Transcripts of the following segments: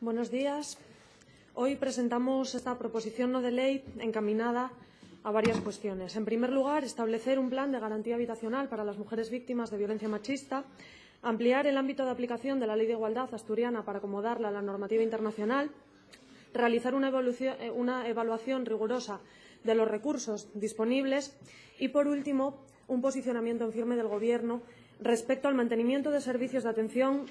Buenos días. Hoy presentamos esta proposición no de ley encaminada a varias cuestiones. En primer lugar, establecer un plan de garantía habitacional para las mujeres víctimas de violencia machista, ampliar el ámbito de aplicación de la Ley de Igualdad asturiana para acomodarla a la normativa internacional, realizar una evaluación rigurosa de los recursos disponibles y, por último, un posicionamiento en firme del Gobierno respecto al mantenimiento de servicios de atención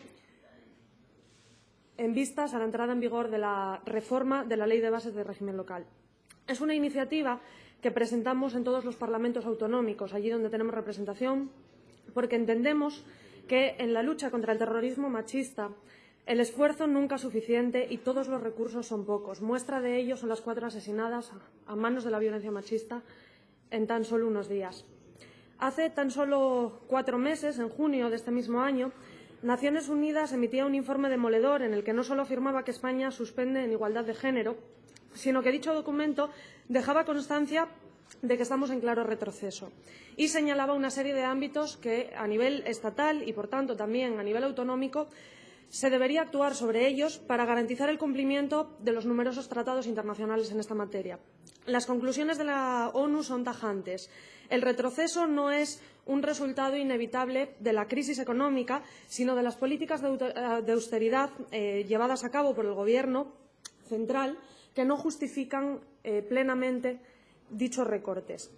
en vistas a la entrada en vigor de la reforma de la Ley de Bases de Régimen Local. Es una iniciativa que presentamos en todos los parlamentos autonómicos, allí donde tenemos representación, porque entendemos que en la lucha contra el terrorismo machista el esfuerzo nunca es suficiente y todos los recursos son pocos. Muestra de ello son las 4 asesinadas a manos de la violencia machista en tan solo unos días. Hace tan solo 4 meses, en junio de este mismo año, Naciones Unidas emitía un informe demoledor en el que no solo afirmaba que España suspende en igualdad de género, sino que dicho documento dejaba constancia de que estamos en claro retroceso y señalaba una serie de ámbitos que a nivel estatal y, por tanto, también a nivel autonómico se debería actuar sobre ellos para garantizar el cumplimiento de los numerosos tratados internacionales en esta materia. Las conclusiones de la ONU son tajantes. El retroceso no es un resultado inevitable de la crisis económica, sino de las políticas de austeridad llevadas a cabo por el Gobierno central que no justifican plenamente dichos recortes.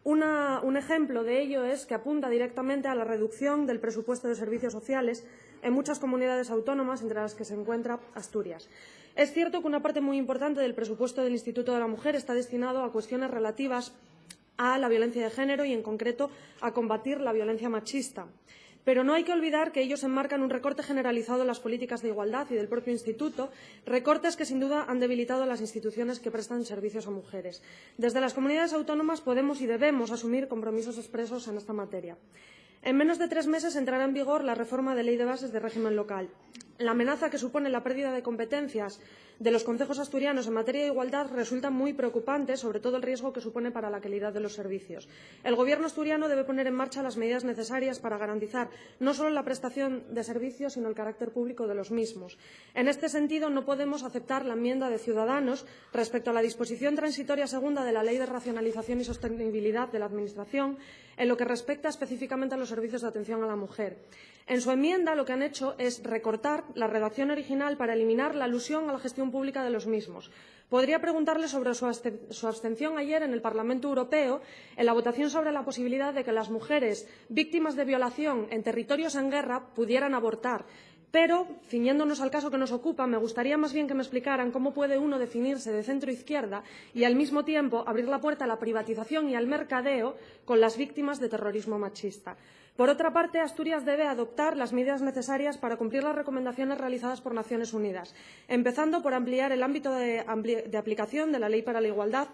Un ejemplo de ello es que apunta directamente a la reducción del presupuesto de servicios sociales en muchas comunidades autónomas, entre las que se encuentra Asturias. Es cierto que una parte muy importante del presupuesto del Instituto de la Mujer está destinado a cuestiones relativas a la violencia de género y, en concreto, a combatir la violencia machista. Pero no hay que olvidar que ellos enmarcan un recorte generalizado en las políticas de igualdad y del propio Instituto, recortes que sin duda han debilitado las instituciones que prestan servicios a mujeres. Desde las comunidades autónomas podemos y debemos asumir compromisos expresos en esta materia. En menos de 3 meses entrará en vigor la reforma de Ley de Bases de Régimen Local. La amenaza que supone la pérdida de competencias de los concejos asturianos en materia de igualdad resulta muy preocupante, sobre todo el riesgo que supone para la calidad de los servicios. El Gobierno asturiano debe poner en marcha las medidas necesarias para garantizar no solo la prestación de servicios, sino el carácter público de los mismos. En este sentido, no podemos aceptar la enmienda de Ciudadanos respecto a la disposición transitoria segunda de la Ley de Racionalización y Sostenibilidad de la Administración en lo que respecta específicamente a los servicios de atención a la mujer. En su enmienda lo que han hecho es recortar la redacción original para eliminar la alusión a la gestión pública de los mismos. Podría preguntarle sobre su abstención ayer en el Parlamento Europeo en la votación sobre la posibilidad de que las mujeres víctimas de violación en territorios en guerra pudieran abortar. Pero, ciñéndonos al caso que nos ocupa, me gustaría más bien que me explicaran cómo puede uno definirse de centro-izquierda y, al mismo tiempo, abrir la puerta a la privatización y al mercadeo con las víctimas de terrorismo machista. Por otra parte, Asturias debe adoptar las medidas necesarias para cumplir las recomendaciones realizadas por Naciones Unidas, empezando por ampliar el ámbito de aplicación de la Ley para la Igualdad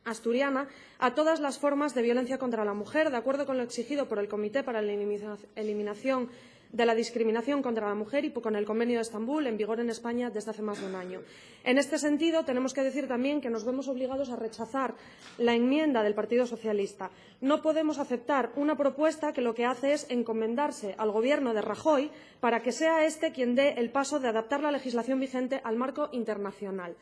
asturiana a todas las formas de violencia contra la mujer, de acuerdo con lo exigido por el Comité para la Eliminación de la Discriminación contra la Mujer y con el Convenio de Estambul, en vigor en España desde hace más de un año. En este sentido, tenemos que decir también que nos vemos obligados a rechazar la enmienda del Partido Socialista. No podemos aceptar una propuesta que lo que hace es encomendarse al Gobierno de Rajoy para que sea este quien dé el paso de adaptar la legislación vigente al marco internacional.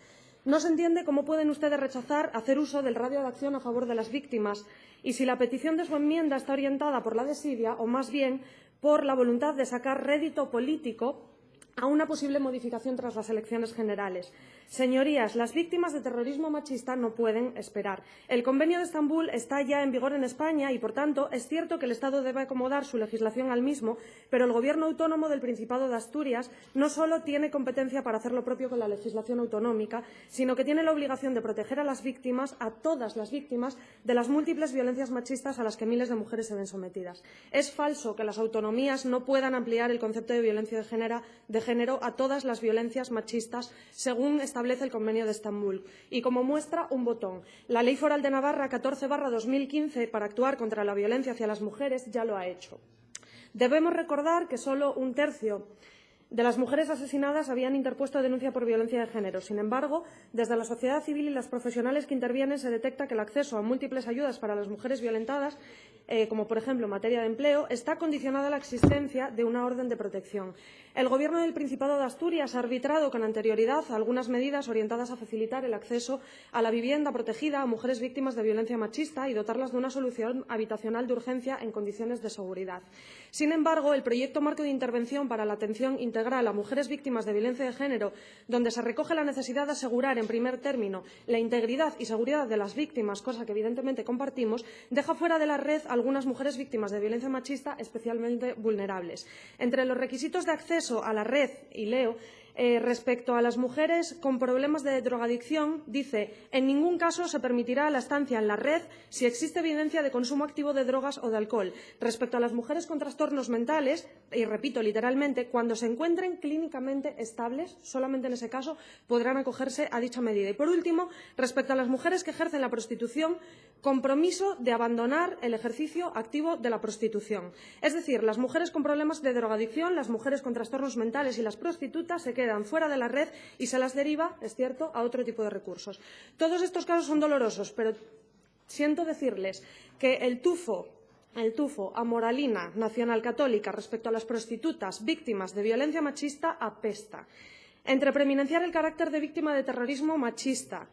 No se entiende cómo pueden ustedes rechazar hacer uso del radio de acción a favor de las víctimas y si la petición de su enmienda está orientada por la desidia o, más bien, por la voluntad de sacar rédito político a una posible modificación tras las elecciones generales. Señorías, las víctimas de terrorismo machista no pueden esperar. El Convenio de Estambul está ya en vigor en España y, por tanto, es cierto que el Estado debe acomodar su legislación al mismo, pero el Gobierno autónomo del Principado de Asturias no solo tiene competencia para hacer lo propio con la legislación autonómica, sino que tiene la obligación de proteger a las víctimas, a todas las víctimas, de las múltiples violencias machistas a las que miles de mujeres se ven sometidas. Es falso que las autonomías no puedan ampliar el concepto de violencia de género a todas las violencias machistas, según establece el Convenio de Estambul. Y como muestra, un botón. La Ley Foral de Navarra 14/2015 para actuar contra la violencia hacia las mujeres ya lo ha hecho. Debemos recordar que solo 1/3 de las mujeres asesinadas habían interpuesto denuncia por violencia de género. Sin embargo, desde la sociedad civil y las profesionales que intervienen se detecta que el acceso a múltiples ayudas para las mujeres violentadas como por ejemplo en materia de empleo, está condicionada a la existencia de una orden de protección. El Gobierno del Principado de Asturias ha arbitrado con anterioridad algunas medidas orientadas a facilitar el acceso a la vivienda protegida a mujeres víctimas de violencia machista y dotarlas de una solución habitacional de urgencia en condiciones de seguridad. Sin embargo, el proyecto marco de intervención para la atención integral a mujeres víctimas de violencia de género, donde se recoge la necesidad de asegurar, en primer término, la integridad y seguridad de las víctimas, cosa que evidentemente compartimos, deja fuera de la red a algunas mujeres víctimas de violencia machista especialmente vulnerables. Entre los requisitos de acceso a la red, y leo, respecto a las mujeres con problemas de drogadicción, dice: en ningún caso se permitirá la estancia en la red si existe evidencia de consumo activo de drogas o de alcohol. Respecto a las mujeres con trastornos mentales, y repito literalmente, cuando se encuentren clínicamente estables, solamente en ese caso podrán acogerse a dicha medida. Y por último, respecto a las mujeres que ejercen la prostitución, compromiso de abandonar el ejercicio activo de la prostitución. Es decir, las mujeres con problemas de drogadicción, las mujeres con trastornos mentales y las prostitutas se quedan fuera de la red y se las deriva, es cierto, a otro tipo de recursos. Todos estos casos son dolorosos, pero siento decirles que el tufo a moralina nacionalcatólica respecto a las prostitutas víctimas de violencia machista apesta. Entre preeminenciar el carácter de víctima de terrorismo machista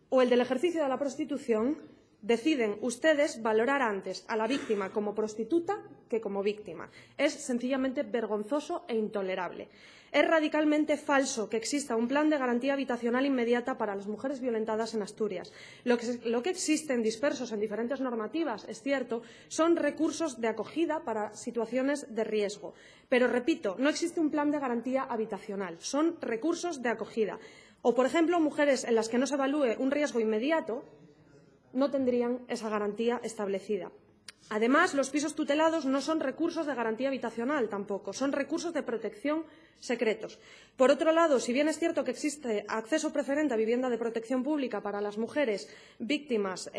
o el del ejercicio de la prostitución, deciden ustedes valorar antes a la víctima como prostituta que como víctima. Es sencillamente vergonzoso e intolerable. Es radicalmente falso que exista un plan de garantía habitacional inmediata para las mujeres violentadas en Asturias. Lo que existen dispersos en diferentes normativas, es cierto, son recursos de acogida para situaciones de riesgo. Pero, repito, no existe un plan de garantía habitacional, son recursos de acogida. O, por ejemplo, mujeres en las que no se evalúe un riesgo inmediato no tendrían esa garantía establecida. Además, los pisos tutelados no son recursos de garantía habitacional tampoco, son recursos de protección secretos. Por otro lado, si bien es cierto que existe acceso preferente a vivienda de protección pública para las mujeres víctimas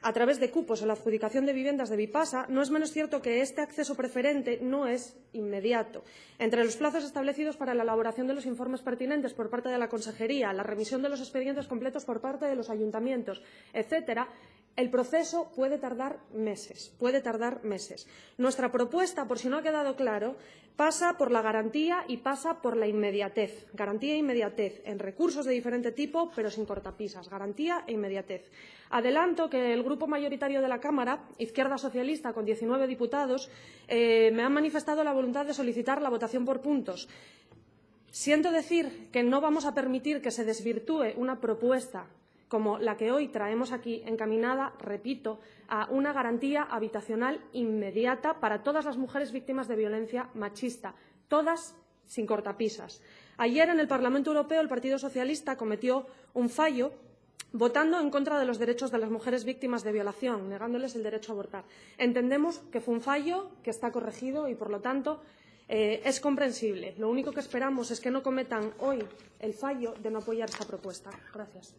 a través de cupos en la adjudicación de viviendas de Vipasa, no es menos cierto que este acceso preferente no es inmediato. Entre los plazos establecidos para la elaboración de los informes pertinentes por parte de la Consejería, la remisión de los expedientes completos por parte de los ayuntamientos, etcétera, el proceso puede tardar meses, Nuestra propuesta, por si no ha quedado claro, pasa por la garantía y pasa por la inmediatez. Garantía e inmediatez en recursos de diferente tipo, pero sin cortapisas. Garantía e inmediatez. Adelanto que el grupo mayoritario de la Cámara, Izquierda Socialista, con 19 diputados, me han manifestado la voluntad de solicitar la votación por puntos. Siento decir que no vamos a permitir que se desvirtúe una propuesta como la que hoy traemos aquí, encaminada, repito, a una garantía habitacional inmediata para todas las mujeres víctimas de violencia machista, todas sin cortapisas. Ayer, en el Parlamento Europeo, el Partido Socialista cometió un fallo votando en contra de los derechos de las mujeres víctimas de violación, negándoles el derecho a abortar. Entendemos que fue un fallo, que está corregido y, por lo tanto, es comprensible. Lo único que esperamos es que no cometan hoy el fallo de no apoyar esta propuesta. Gracias.